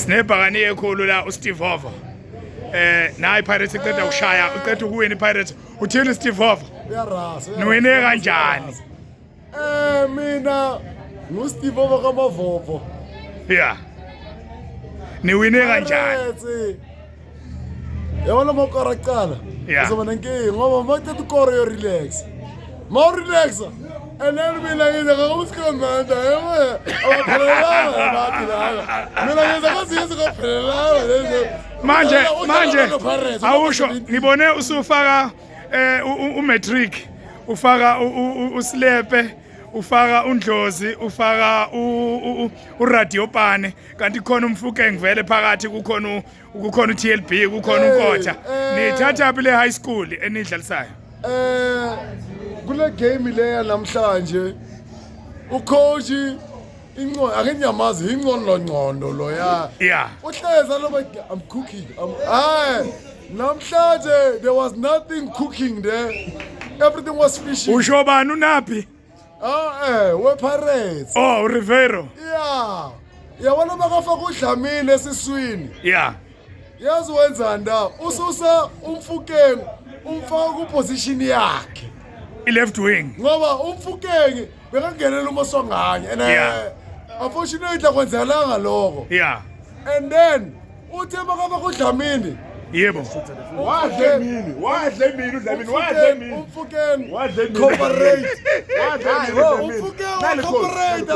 Sinebhakani ekhulu la uSteve Hova. Nayi Pirates iceda ukushaya, uceda ukuwina iPirates. Uthini Steve Hova? Uyarasa. Niwine kanjani? Mina nguSteve Hova kaMavovo. Yeah. Niwine kanjani? Yabona mokora qala. Yeah. Uzoba nenkingi ngoba mawuthatha ukoro yo relax. Mawu relaxa. And then mina ngiza ngokusikhomanda yebo. Awaphelelanga bathi la. Mina ngiza kwaziyenza kophelelanga lezo. Manje awusho ngibone usufaka umatric, ufaka uSlepe, ufaka uNdlozi, ufaka uRadio Pane, kanti khona umfukeng vele phakathi kukhona uTLB, kukhona uNkotha. Nithatha phi le high school enidlalisayo? Kule game leya namhlanje ucoach inqondo akenyamazi inqondo ngqondo lo ya. Yeah. Uhleza lo bathi I'm cooking. Namhlanje there was nothing cooking there. Everything was fishing. Usho bani unapi? We Pirates. Oh, Rivero. Yeah. Yabona bakafaka uDlamini esiswini. Yeah. Yazi wenza nda ususa umfukeng umfaka ku position yakhe. Left wing. Ngoba umfukeng bekangenela uMoswanganye unfortunately akwenzelanga lokho. Yeah. And then uthe bakafaka uDlamini. Yebo. Wadle mina umfukeng cooperate. Umfukeng cooperate.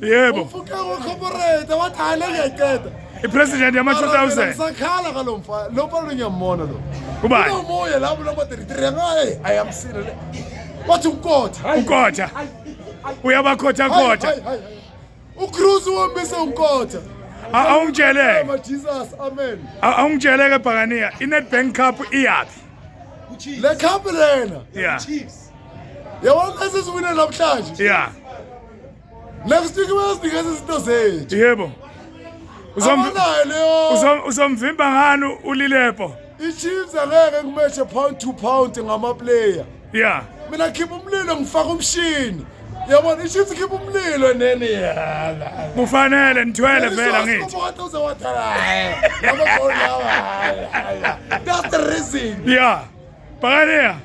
Yebo. Umfukeng cooperate wathale ngiyaqeda. iPresident yama 2000. Sakhala kalomfa lo palo ngiyamona lo. Ubani? Umoya lapho lama 33 ngaye I am seen le. Wathi uNkotha. uNkotha. Uyabakhotha. uCruise wombese uNkotha. Awungitshele. Jesus, amen. Awungitshele ke Bhakaniya, iNedbank Cup iyapi? Le cup lena. Yeah. Yabona sesiwina namhlanje. Yeah. Next week basidika izinto zethu. Yebo. Abanayo leyo. Uzomvimba ngani uLilepo? iChiefs angeke ngimeche pound to pound ngama player. Yeah. Mina khipha umlilo ngifaka umshini. Yabona iChiefs khipha umlilo nene yala. Kufanele nithwele vela ngithi. That's the reason. Yeah. Bhakaniya.